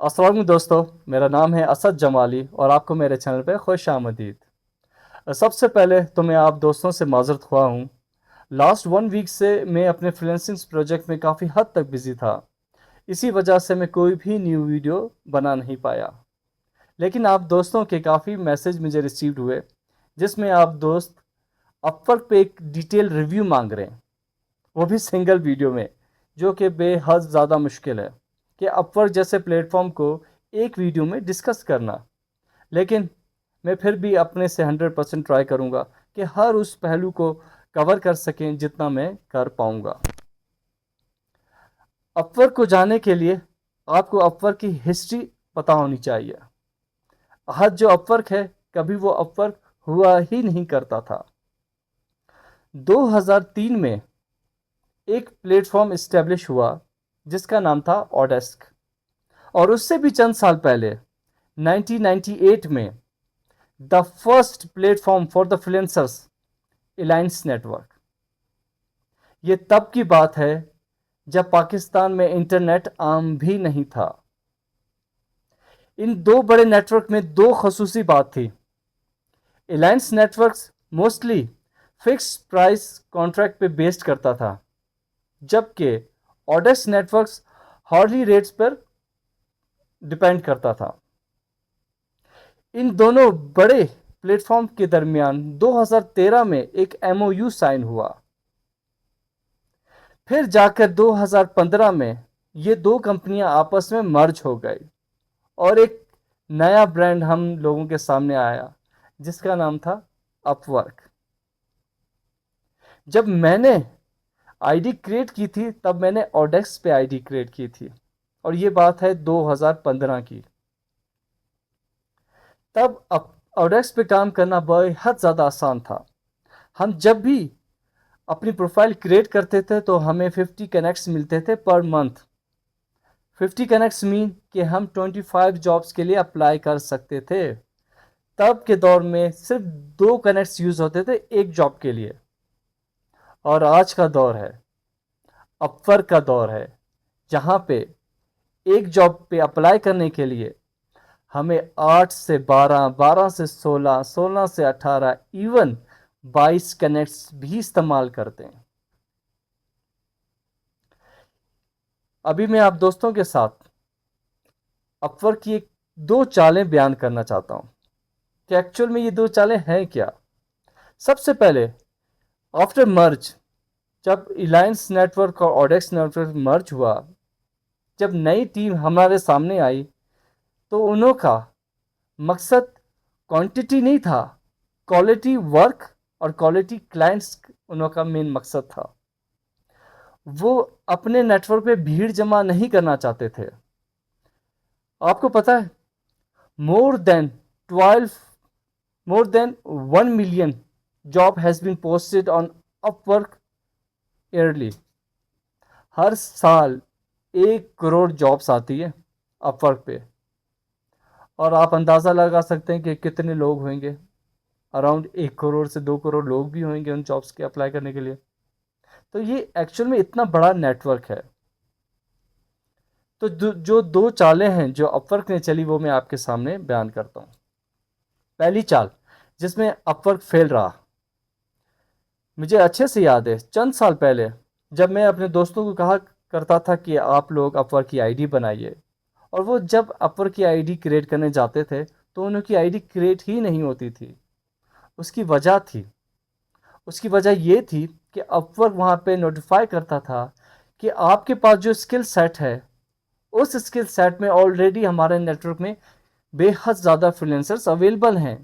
السلام علیکم دوستو، میرا نام ہے اسد جمالی اور آپ کو میرے چینل پہ خوش آمدید۔ سب سے پہلے تو میں آپ دوستوں سے معذرت خواہ ہوں۔ لاسٹ 1 ویک سے میں اپنے فریلانسنگ پروجیکٹ میں کافی حد تک بزی تھا، اسی وجہ سے میں کوئی بھی نیو ویڈیو بنا نہیں پایا۔ لیکن آپ دوستوں کے کافی میسج مجھے ریسیوڈ ہوئے جس میں آپ دوست اپ ورک پہ ایک ڈیٹیل ریویو مانگ رہے ہیں، وہ بھی سنگل ویڈیو میں، جو کہ بے حد زیادہ مشکل ہے کہ اپ ورک جیسے پلیٹ فارم کو ایک ویڈیو میں ڈسکس کرنا۔ لیکن میں پھر بھی اپنے سے 100% ٹرائی کروں گا کہ ہر اس پہلو کو کور کر سکیں جتنا میں کر پاؤں گا۔ اپ ورک کو جاننے کے لیے آپ کو اپ ورک کی ہسٹری پتہ ہونی چاہیے۔ آج جو اپ ورک ہے کبھی وہ اپ ورک ہوا ہی نہیں کرتا تھا۔ 2003 میں ایک پلیٹ فارم اسٹیبلش ہوا جس کا نام تھا اوڈیسک، اور اس سے بھی چند سال پہلے 1998 میں the first platform for the freelancers alliance network. یہ تب کی بات ہے جب پاکستان میں انٹرنیٹ عام بھی نہیں تھا۔ ان دو بڑے نیٹورک میں دو خصوصی بات تھی۔ Alliance networks mostly fix price contract پہ بیسڈ کرتا تھا، جبکہ اوڈیسک نیٹورکس ہارلی ریٹس پر ڈپینڈ کرتا تھا۔ ان دونوں بڑے پلیٹ فارم کے درمیان 2013 میں ایک MOU سائن ہوا۔ پھر جا کر 2015 میں یہ دو کمپنیاں آپس میں مرج ہو گئی اور ایک نیا برانڈ ہم لوگوں کے سامنے آیا جس کا نام تھا اپ ورک۔ جب میں نے آئی ڈی کریٹ کی تھی تب میں نے اوڈیسک پہ آئی ڈی کریٹ کی تھی، اور یہ بات ہے 2015 کی۔ تب اوڈیسک پہ کام کرنا بے حد زیادہ آسان تھا۔ ہم جب بھی اپنی پروفائل کریٹ کرتے تھے تو ہمیں 50 کنیکٹس ملتے تھے پر منتھ۔ 50 کنیکٹس مین کہ ہم 25 جابس کے لیے اپلائی کر سکتے تھے۔ تب کے دور میں صرف 2 کنیکٹس یوز ہوتے تھے ایک جاب کے لیے، اور آج کا دور ہے، اپ ورک کا دور ہے، جہاں پہ ایک جاب پہ اپلائی کرنے کے لیے ہمیں 8 سے 12، 12 سے 16، 16 سے 18، ایون 22 کنیکٹس بھی استعمال کرتے ہیں۔ ابھی میں آپ دوستوں کے ساتھ اپ ورک کی دو چالیں بیان کرنا چاہتا ہوں کہ ایکچوئل میں یہ دو چالیں ہیں کیا۔ سب سے پہلے آفٹر مرج، جب الائنس نیٹورک اور اوڈیسک نیٹورک مرج ہوا، جب نئی ٹیم ہمارے سامنے آئی تو انہوں کا مقصد کوانٹٹی نہیں تھا، کوالٹی ورک اور کوالٹی کلائنٹس انہوں کا مین مقصد تھا۔ وہ اپنے نیٹورک پہ بھیڑ جمع نہیں کرنا چاہتے تھے۔ آپ کو پتہ ہے more than 1 million job has been posted on Upwork yearly. ہر سال 1 کروڑ جابس آتی ہے اپ ورک پہ، اور آپ اندازہ لگا سکتے ہیں کہ کتنے لوگ ہوئیں گے۔ اراؤنڈ 1 کروڑ سے 2 کروڑ لوگ بھی ہوئیں گے ان جابس کے اپلائی کرنے کے لیے۔ تو یہ ایکچوئل میں اتنا بڑا نیٹ ورک ہے۔ تو جو دو چالیں ہیں جو اپ ورک نے چلی وہ میں آپ کے سامنے بیان کرتا ہوں۔ پہلی چال جس میں اپ ورک فیل رہا، مجھے اچھے سے یاد ہے چند سال پہلے جب میں اپنے دوستوں کو کہا کرتا تھا کہ آپ لوگ اپ ورک کی آئی ڈی بنائیے، اور وہ جب اپ ورک کی آئی ڈی کریٹ کرنے جاتے تھے تو انہوں کی آئی ڈی کریٹ ہی نہیں ہوتی تھی۔ اس کی وجہ یہ تھی کہ اپ ورک وہاں پہ نوٹیفائی کرتا تھا کہ آپ کے پاس جو اسکل سیٹ ہے اس اسکل سیٹ میں آلریڈی ہمارے نیٹورک میں بے حد زیادہ فریلانسرز اویلیبل ہیں۔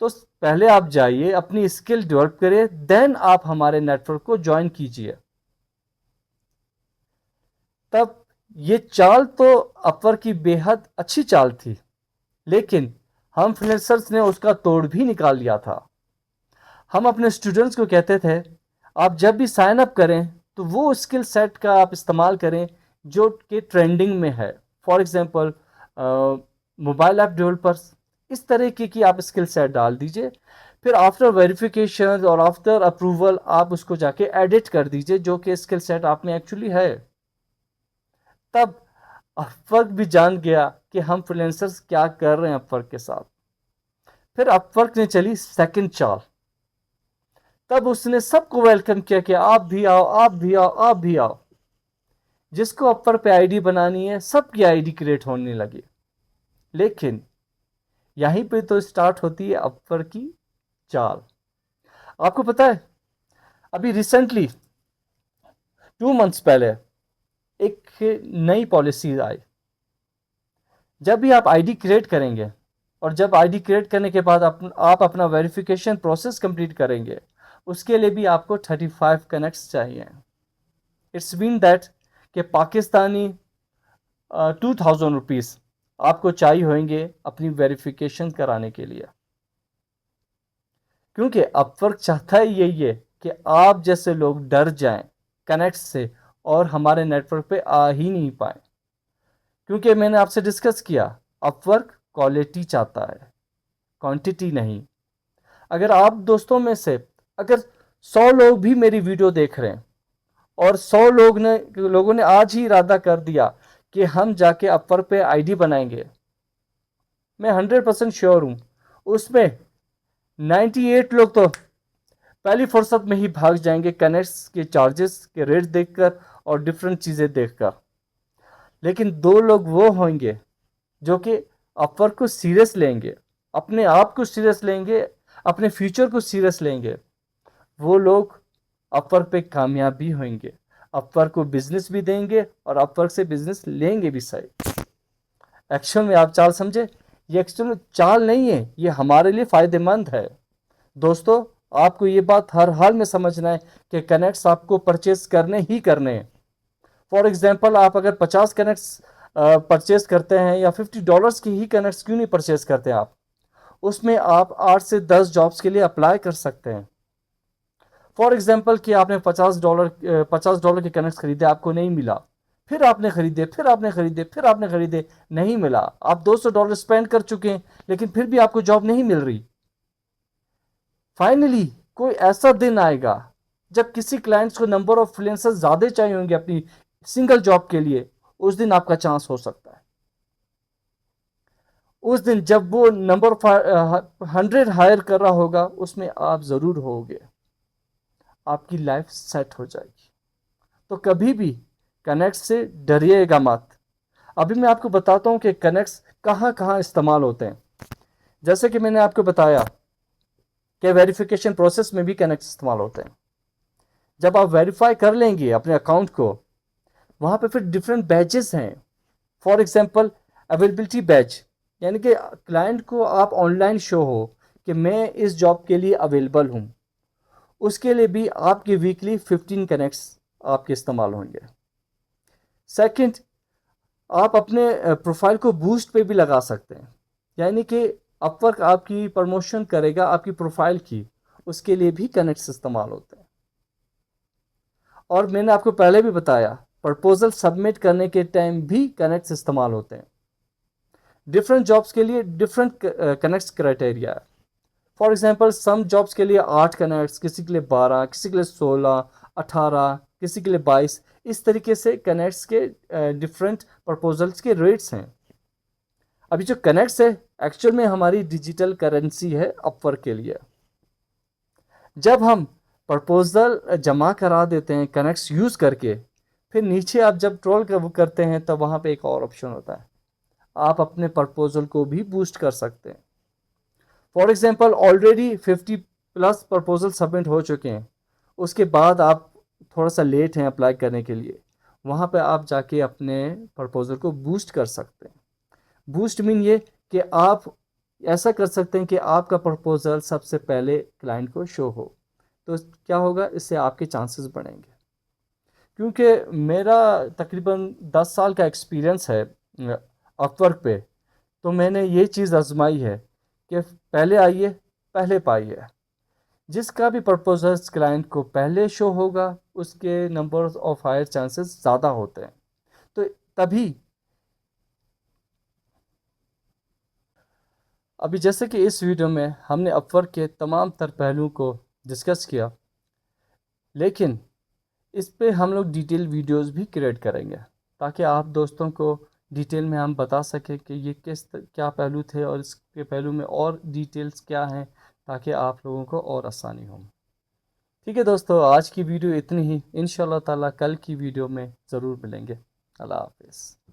تو پہلے آپ جائیے اپنی اسکل ڈیولپ کریں، دین آپ ہمارے نیٹورک کو جوائن کیجیے۔ تب یہ چال تو اپ ورک کی بے حد اچھی چال تھی، لیکن ہم فریلانسرز نے اس کا توڑ بھی نکال لیا تھا۔ ہم اپنے اسٹوڈنٹس کو کہتے تھے آپ جب بھی سائن اپ کریں تو وہ اسکل سیٹ کا آپ استعمال کریں جو کہ ٹرینڈنگ میں ہے۔ For example mobile app developers, اس طریقے کی آپ اسکل سیٹ ڈال دیجئے، پھر آفٹر ویریفیکیشن اور آفٹر اپروول آپ اس کو جا کے ایڈٹ کر دیجئے جو کہ اسکل سیٹ آپ میں ایکچولی ہے۔ تب اپورک بھی جان گیا کہ ہم فریلانسرز کیا کر رہے ہیں اپورک کے ساتھ. پھر اپورک نے چلی سیکنڈ چال. تب اس نے سب کو ویلکم کیا کہ آپ بھی آؤ، آپ بھی آؤ، آپ بھی آؤ. جس کو اپورک پہ آئی ڈی بنانی ہے سب کی آئی ڈی کریٹ ہونے لگی. لیکن یہیں پہ تو سٹارٹ ہوتی ہے اپورک کی چال. آپ کو پتا ہے ابھی ریسنٹلی 2 months پہلے ایک نئی پالیسی آئی. جب بھی آپ آئی ڈی کریٹ کریں گے اور جب آئی ڈی کریٹ کرنے کے بعد آپ اپنا ویریفیکیشن پروسیس کمپلیٹ کریں گے، اس کے لیے بھی آپ کو 35 کنیکٹس چاہیے. اٹس مین دیٹ کہ پاکستانی 2000 روپیز آپ کو چاہیے ہوئیں گے اپنی ویریفیکیشن کرانے کے لیے. کیونکہ اپورک چاہتا ہے یہی ہے کہ آپ جیسے لوگ ڈر جائیں کنیکٹ سے اور ہمارے نیٹ ورک پہ آ ہی نہیں پائیں. کیونکہ میں نے آپ سے ڈسکس کیا اپورک کوالٹی چاہتا ہے، کوانٹٹی نہیں. اگر آپ دوستوں میں سے اگر 100 لوگ بھی میری ویڈیو دیکھ رہے ہیں اور 100 لوگوں نے آج ہی ارادہ کر دیا کہ ہم جا کے اپورک پہ آئی ڈی بنائیں گے، میں 100% شیور ہوں اس میں 98 لوگ تو پہلی فرصت میں ہی بھاگ جائیں گے کنیکٹس کے چارجز کے ریٹ دیکھ کر اور ڈفرینٹ چیزیں دیکھ کر. لیکن 2 لوگ وہ ہوں گے جو کہ اپورک کو سیریس لیں گے، اپنے آپ کو سیریس لیں گے، اپنے فیوچر کو سیریس لیں گے. وہ لوگ اپورک پہ کامیاب بھی ہوئیں گے، اپورک کو بزنس بھی دیں گے اور اپورک سے بزنس لیں گے بھی. صحیح ایکچوئل میں آپ چال سمجھے، یہ ایکچوئل میں چال نہیں ہے، یہ ہمارے لیے فائدہ مند ہے. دوستو آپ کو یہ بات ہر حال میں سمجھنا ہے کہ کنیکٹس آپ کو پرچیز کرنے ہی کرنے ہیں. فار ایگزامپل آپ اگر 50 کنیکٹس پرچیز کرتے ہیں یا $50 کی ہی کنیکٹس کیوں نہیں پرچیز کرتے آپ، اس میں آپ 8 سے 10 جابس کے لیے اپلائی کر سکتے ہیں. فار ایگزامپل کہ آپ نے $50 کے کنیکٹس خریدے، آپ کو نہیں ملا، پھر آپ نے خریدے، پھر آپ نے خریدے، پھر آپ نے خریدے، نہیں ملا، آپ $200 اسپینڈ کر چکے ہیں لیکن پھر بھی آپ کو جاب نہیں مل رہی. فائنلی کوئی ایسا دن آئے گا جب کسی کلائنٹس کو نمبر آف فریلانسر زیادہ چاہیے ہوں گے اپنی سنگل جاب کے لیے، اس دن آپ کا چانس ہو سکتا ہے. اس دن جب وہ نمبر 100 ہائر کر رہا ہوگا اس میں آپ ضرور ہوگے، آپ کی لائف سیٹ ہو جائے گی. تو کبھی بھی کنیکٹ سے ڈریے گا مت. ابھی میں آپ کو بتاتا ہوں کہ کنیکٹس کہاں کہاں استعمال ہوتے ہیں. جیسے کہ میں نے آپ کو بتایا کہ ویریفیکیشن پروسیس میں بھی کنیکٹس استعمال ہوتے ہیں. جب آپ ویریفائی کر لیں گے اپنے اکاؤنٹ کو، وہاں پہ پھر ڈفرینٹ بیچز ہیں. فار ایگزامپل اویلیبلٹی بیچ، یعنی کہ کلائنٹ کو آپ آن لائن شو ہو کہ میں اس جاب کے لیے اویلیبل ہوں. اس کے لیے بھی آپ کے ویکلی 15 کنیکٹس آپ کے استعمال ہوں گے. سیکنڈ، آپ اپنے پروفائل کو بوسٹ پہ بھی لگا سکتے ہیں، یعنی کہ اپورک آپ کی پروموشن کرے گا آپ کی پروفائل کی، اس کے لیے بھی کنیکٹس استعمال ہوتے ہیں. اور میں نے آپ کو پہلے بھی بتایا پرپوزل سبمٹ کرنے کے ٹائم بھی کنیکٹس استعمال ہوتے ہیں. ڈفرینٹ جابس کے لیے ڈفرینٹ کنیکٹس کرائٹیریا ہے. فار ایگزامپل سم جابس کے لیے 8 کنیکٹس، کسی کے لیے 12، کسی کے لیے 16، 18، کسی کے لیے 22. اس طریقے سے کنیکٹس کے ڈفرینٹ پرپوزلس کے ریٹس ہیں. ابھی جو کنیکٹس ہے ایکچوئل میں ہماری ڈیجیٹل کرنسی ہے اپورک کے لیے. جب ہم پرپوزل جمع کرا دیتے ہیں کنیکٹس یوز کر کے، پھر نیچے آپ جب ٹرول کرتے ہیں تو وہاں پہ ایک اور آپشن ہوتا ہے، آپ اپنے پرپوزل کو بھی بوسٹ کر سکتے ہیں. For example already 50+ proposal submit ہو چکے ہیں، اس کے بعد آپ تھوڑا سا لیٹ ہیں اپلائی کرنے کے لیے، وہاں پہ آپ جا کے اپنے پرپوزل کو بوسٹ کر سکتے ہیں. بوسٹ مین یہ کہ آپ ایسا کر سکتے ہیں کہ آپ کا پرپوزل سب سے پہلے کلائنٹ کو شو ہو. تو کیا ہوگا، اس سے آپ کے چانسز بڑھیں گے. کیونکہ میرا تقریباً 10 سال کا ایکسپیرینس ہے اپورک پہ، تو میں نے یہ چیز آزمائی ہے کہ پہلے آئیے پہلے پائیے. جس کا بھی پرپوزل کلائنٹ کو پہلے شو ہوگا اس کے نمبر آف ہائر چانسز زیادہ ہوتے ہیں. تو تبھی ابھی جیسے کہ اس ویڈیو میں ہم نے اپورک کے تمام تر پہلوؤں کو ڈسکس کیا، لیکن اس پہ ہم لوگ ڈیٹیل ویڈیوز بھی کریٹ کریں گے تاکہ آپ دوستوں کو ڈیٹیل میں ہم بتا سکیں کہ یہ کیا پہلو تھے اور اس کے پہلو میں اور ڈیٹیلز کیا ہیں، تاکہ آپ لوگوں کو اور آسانی ہو۔ ٹھیک ہے دوستو، آج کی ویڈیو اتنی ہی، انشاءاللہ تعالیٰ کل کی ویڈیو میں ضرور ملیں گے۔ اللہ حافظ۔